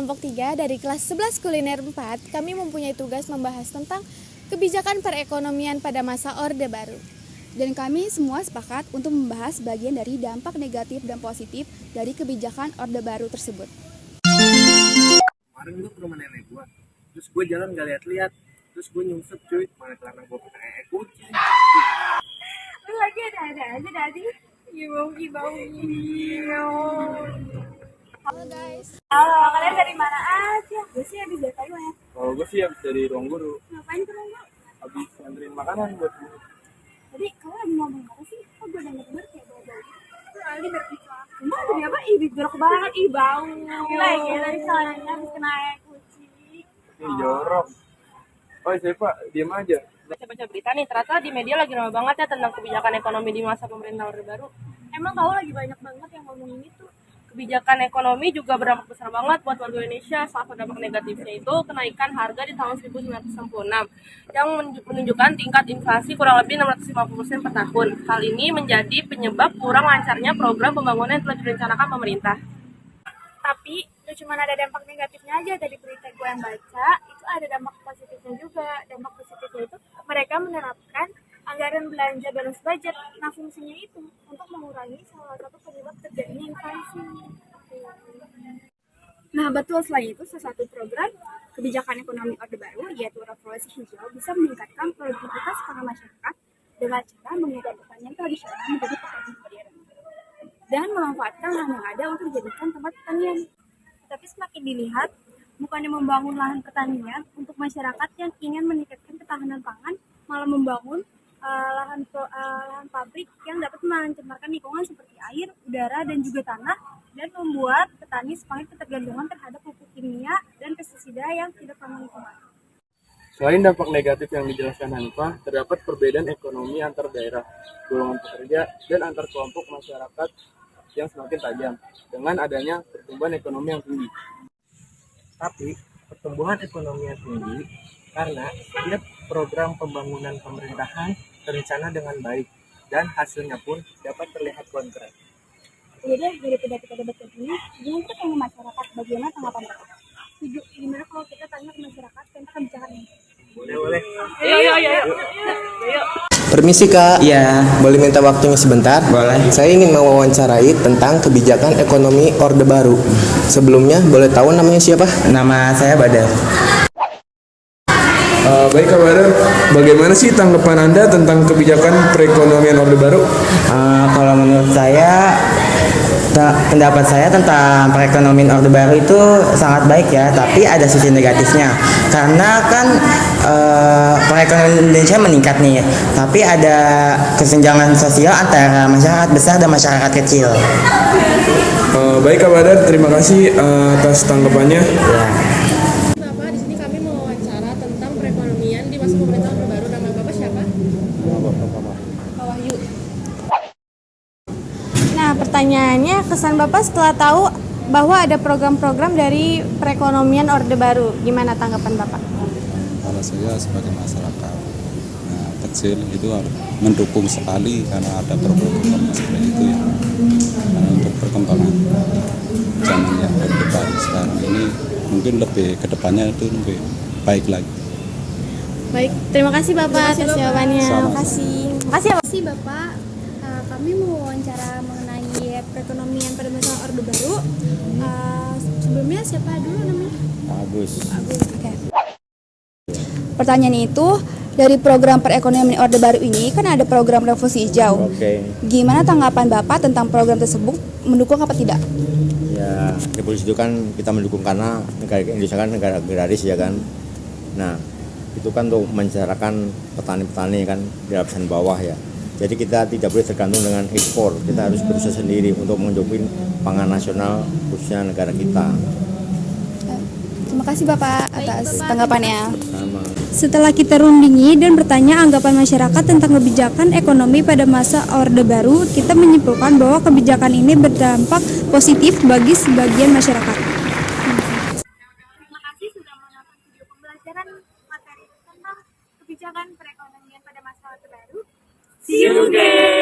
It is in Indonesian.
kelompok 3 dari kelas 11 kuliner 4, kami mempunyai tugas membahas tentang kebijakan perekonomian pada masa Orde Baru. Dan kami semua sepakat untuk membahas bagian dari dampak negatif dan positif dari kebijakan Orde Baru tersebut. Kemarin gue ke rumah nenek gue, terus gue jalan gak lihat-lihat, terus gue nyungsep cuy, mana celana gue pakai kucing. Lu lagi ada aja tadi. Ibau. Halo guys. Halo, kalian dari mana aja? Gue sih habis dari Taiwan. Kalau gue sih habis dari ruang guru, Ngapain ke rumah? habis nganterin makanan buat gue. Tadi kalian lagi ngomong apa sih? Kok gue denger kayak bau-bau gitu? Lu lagi berbicara. Emang dari apa? Ih, jorok banget. Ih, bau. Gila ya, dari celananya habis kena air kucing. Ih jorok. Oh siapa? Diam aja. Baca-baca berita nih, ternyata di media lagi ramai banget ya tentang kebijakan ekonomi di masa pemerintah Orde Baru. Emang kau lagi banyak banget yang ngomongin itu. Kebijakan ekonomi juga berdampak besar banget buat warga Indonesia. Salah satu dampak negatifnya itu kenaikan harga di tahun 1996 yang menunjukkan tingkat inflasi kurang lebih 650% per tahun. Hal ini menjadi penyebab kurang lancarnya program pembangunan yang telah direncanakan pemerintah. Tapi itu cuma ada dampak negatifnya aja. Dari berita gue yang baca, itu ada dampak positifnya juga. Dampak positifnya itu mereka menerapkan anggaran belanja balance budget. Nah, fungsinya itu untuk mengurangi salah satu penyebab terjadinya inflasi. Nah, betul, selain itu salah satu program kebijakan ekonomi Orde Baru yaitu revolusi hijau bisa meningkatkan produktivitas para masyarakat dengan cara mengubah pertanian tradisional menjadi pertanian modern dan memanfaatkan lahan yang ada untuk dijadikan tempat pertanian. Tapi semakin dilihat, bukannya membangun lahan pertanian untuk masyarakat yang ingin meningkatkan ketahanan pangan, malah membangun lahan pabrik yang dapat mencemarkan lingkungan seperti air, udara, dan juga tanah, dan membuat petani semakin ketergantungan terhadap pupuk kimia dan pestisida yang tidak ramah lingkungan. Selain dampak negatif yang dijelaskan Hanifah, terdapat perbedaan ekonomi antar daerah, golongan pekerja, dan antar kelompok masyarakat yang semakin tajam dengan adanya pertumbuhan ekonomi yang tinggi. Tapi pertumbuhan ekonomi yang tinggi karena setiap program pembangunan pemerintahan terencana dengan baik dan hasilnya pun dapat terlihat konkret. Jadi daripada kita debat ini, jangan kita tanya masyarakat bagaimana tanggapan mereka. Setuju, gimana kalau kita tanya ke masyarakat tentang kebijakan ini? Boleh. Yuk. Permisi Kak, Iya, boleh minta waktunya sebentar? boleh. Saya ingin mewawancarai tentang kebijakan ekonomi Orde Baru. Sebelumnya, boleh tahu namanya siapa? Nama saya Badar. Baik Kak Badar, bagaimana sih tanggapan Anda tentang kebijakan perekonomian Orde Baru? Kalau menurut saya, pendapat saya tentang perekonomian Orde Baru itu sangat baik ya, tapi ada sisi negatifnya. Karena kan perekonomian Indonesia meningkat nih, tapi ada kesenjangan sosial antara masyarakat besar dan masyarakat kecil. Baik Kak Badar, terima kasih atas tanggapannya. Ya. Bapak, di sini kami mewawancara tentang perekonomian di masa pemerintahan Orde Baru. Nama Bapak siapa? Pak Wahyu. Nah, pertanyaannya, kesan Bapak setelah tahu bahwa ada program-program dari perekonomian Orde Baru. Gimana tanggapan Bapak? Kalau saya sebagai masyarakat kecil itu harus mendukung sekali karena ada program-program seperti itu ya. Karena untuk perkembangan zaman yang Orde Baru sekarang ini mungkin lebih kedepannya itu lebih baik lagi. Baik, terima kasih Bapak atas jawabannya. Sama-sama. Terima kasih ya, Pak. Terima kasih Bapak. Kami mau wawancara mengenai perekonomian pada masa Orde Baru. Sebelumnya siapa dulu namanya? Bagus. Oke. Pertanyaan itu, dari program perekonomian Orde Baru ini kan ada program revolusi hijau. Oke. Gimana tanggapan Bapak tentang program tersebut? Mendukung apa tidak? Ya, revolusi itu kan kita mendukung karena negara Indonesia kan negara agraris ya kan. Nah, itu kan untuk mensejahterakan petani-petani kan di lapisan bawah ya. Jadi kita tidak boleh tergantung dengan ekspor. Kita harus berusaha sendiri untuk mencukupi pangan nasional khususnya negara kita. Terima kasih Bapak atas tanggapannya. Sama. Setelah kita rundingi dan bertanya anggapan masyarakat tentang kebijakan ekonomi pada masa Orde Baru, kita menyimpulkan bahwa kebijakan ini berdampak positif bagi sebagian masyarakat. Terima kasih sudah menonton video pembelajaran materi tentang kebijakan perekonomian pada masa Orde Baru. See you again.